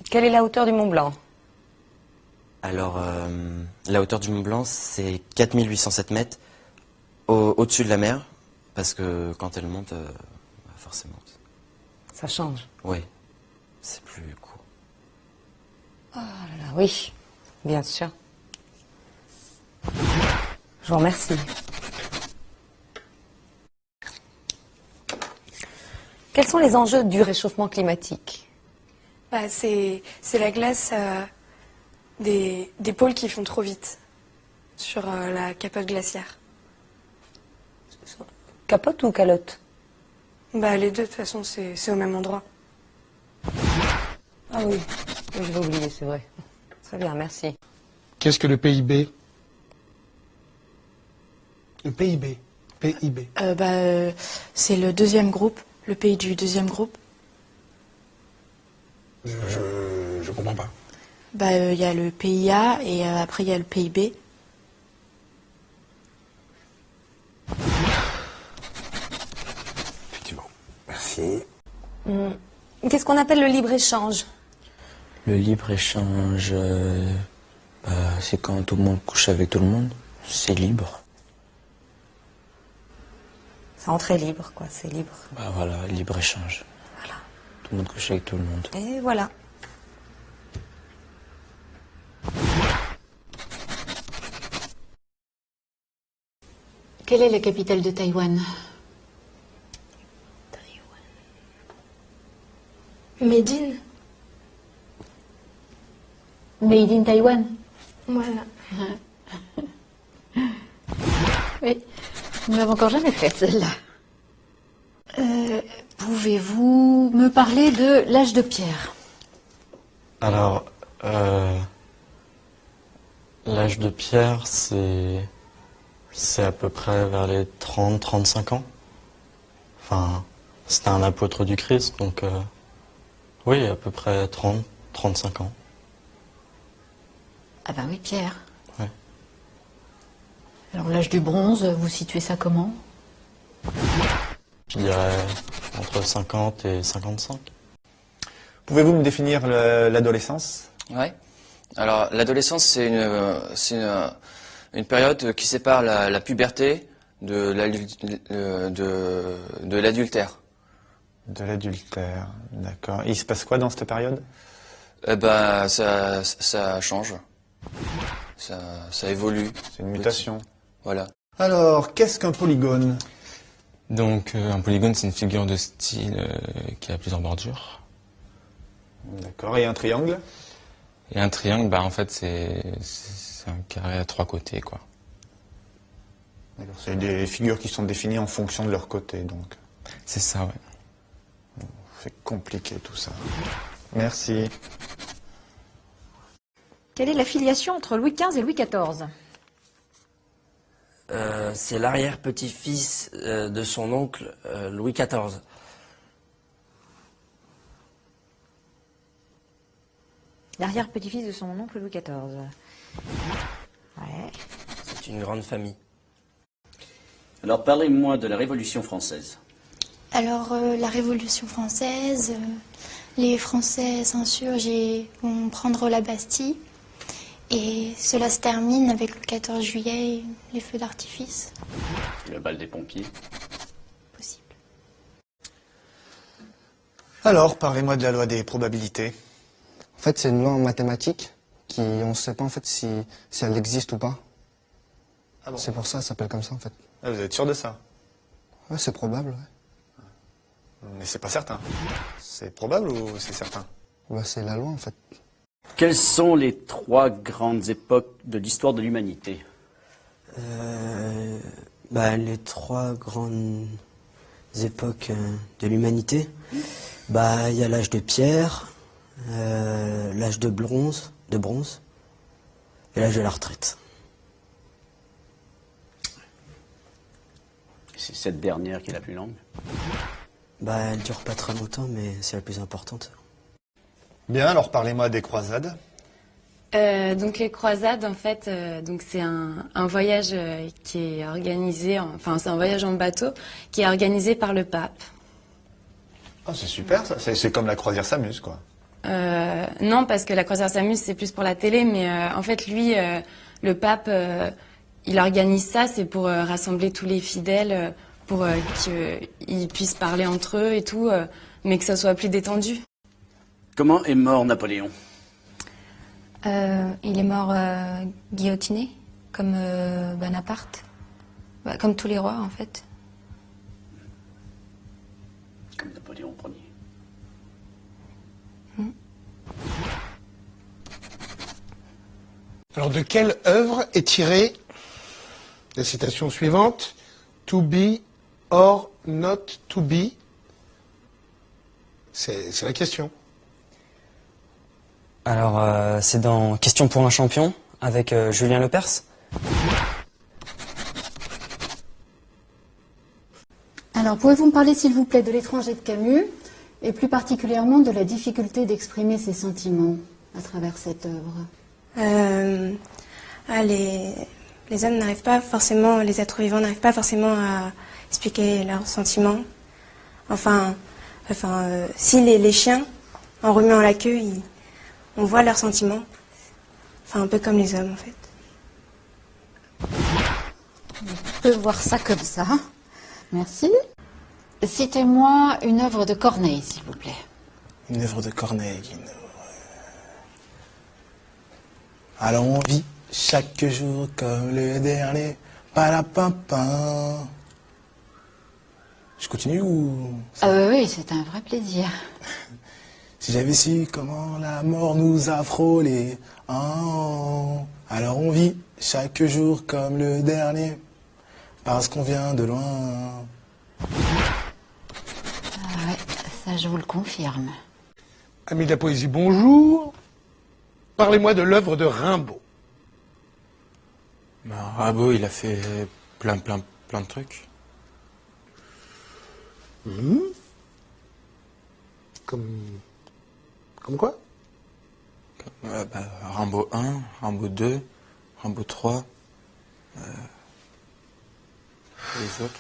Quelle est la hauteur du Mont Blanc? Alors, la hauteur du Mont Blanc, c'est 4807 mètres au-dessus de la mer, parce que quand elle monte, forcément. Ça change. Oui, c'est plus court. Oh là là, oui, bien sûr. Je vous remercie. Quels sont les enjeux du réchauffement climatique? Bah, c'est la glace des pôles qui font trop vite sur la capote glaciaire. Capote ou calotte? Bah, les deux, de toute façon, c'est au même endroit. Ah oui, je vais oublier, c'est vrai. Très bien, merci. Qu'est-ce que le PIB? Le PIB. PIB. C'est le deuxième groupe, le pays du deuxième groupe. Je comprends pas. Il y a le PIA et après il y a le PIB. Effectivement. Merci. Qu'est-ce qu'on appelle le libre-échange? Le libre-échange, c'est quand tout le monde couche avec tout le monde. C'est libre. C'est entrée libre, quoi, c'est libre. Bah voilà, libre-échange. Voilà. Tout le monde couche avec tout le monde. Et voilà. Quelle est la capitale de Taïwan? Médine. Made in Taïwan. Voilà. Oui, nous l'avons encore jamais faite celle-là. Pouvez-vous me parler de l'âge de pierre? Alors, l'âge de pierre, c'est à peu près vers les 30-35 ans. Enfin, c'était un apôtre du Christ, donc oui, à peu près 30-35 ans. Ah ben oui, pierre. Ouais. Alors l'âge du bronze, vous situez ça comment? Je dirais entre 50 et 55. Pouvez-vous me définir l'adolescence? Ouais. Alors l'adolescence, c'est une période qui sépare la puberté de l'adultère. De l'adultère, d'accord. Il se passe quoi dans cette période? Ça change. Ça évolue. C'est une mutation. Voilà. Alors, qu'est-ce qu'un polygone? Donc, un polygone, c'est une figure de style qui a plusieurs bordures. D'accord. Et un triangle? Et un triangle, en fait, c'est un carré à 3 côtés, quoi. D'accord. C'est des figures qui sont définies en fonction de leur côté, donc. C'est ça, ouais. C'est compliqué tout ça. Merci. Quelle est la filiation entre Louis XV et Louis XIV? C'est l'arrière-petit-fils de son oncle Louis XIV. L'arrière-petit-fils de son oncle Louis XIV. Ouais. C'est une grande famille. Alors parlez-moi de la Révolution française. Alors la Révolution française, les Français s'insurgent et vont prendre la Bastille. Et cela se termine avec le 14 juillet, les feux d'artifice. Le bal des pompiers. Possible. Alors, parlez-moi de la loi des probabilités. En fait, c'est une loi en mathématiques qui, on ne sait pas en fait si elle existe ou pas. Ah bon? C'est pour ça, ça s'appelle comme ça en fait. Ah, vous êtes sûr de ça? Ouais, c'est probable, ouais. Mais c'est pas certain. C'est probable ou c'est certain? Ouais, c'est la loi en fait. Quelles sont les 3 grandes époques de l'histoire de l'humanité? Les 3 grandes époques de l'humanité, il y a l'âge de pierre, l'âge de bronze et l'âge de la retraite. C'est cette dernière qui est la plus longue. Elle dure pas très longtemps, mais c'est la plus importante. Bien, alors parlez-moi des croisades. Donc les croisades, en fait, c'est un voyage qui est organisé, c'est un voyage en bateau qui est organisé par le pape. Oh, c'est super ça, c'est comme la croisière s'amuse, quoi. Non, parce que la croisière s'amuse, c'est plus pour la télé, mais en fait, lui, le pape, il organise ça, c'est pour rassembler tous les fidèles, pour qu'ils puissent parler entre eux et tout, mais que ça soit plus détendu. Comment est mort Napoléon? Il est mort guillotiné, comme Bonaparte. Bah, comme tous les rois, en fait. Comme Napoléon Ier. Alors, de quelle œuvre est tirée la citation suivante? To be or not to be? C'est la question. Alors, c'est dans Question pour un champion, avec Julien Lepers. Alors, pouvez-vous me parler, s'il vous plaît, de L'étranger de Camus, et plus particulièrement de la difficulté d'exprimer ses sentiments à travers cette œuvre? Les hommes n'arrivent pas forcément, les êtres vivants n'arrivent pas forcément à expliquer leurs sentiments. Si les chiens, en remuant la queue, on voit leurs sentiments. Enfin, un peu comme les hommes, en fait. On peut voir ça comme ça. Merci. Citez-moi une œuvre de Corneille, s'il vous plaît. Une œuvre de Corneille. Alors on vit chaque jour comme le dernier. Palapapin. Je continue ou... Oui, c'est un vrai plaisir. Si j'avais su comment la mort nous a frôlés. Alors on vit chaque jour comme le dernier. Parce qu'on vient de loin. Ah ouais, ça je vous le confirme. Amis de la poésie, bonjour. Parlez-moi de l'œuvre de Rimbaud. Rimbaud, il a fait plein de trucs. Comme quoi? Rimbaud 1, Rimbaud 2, Rimbaud 3, les autres.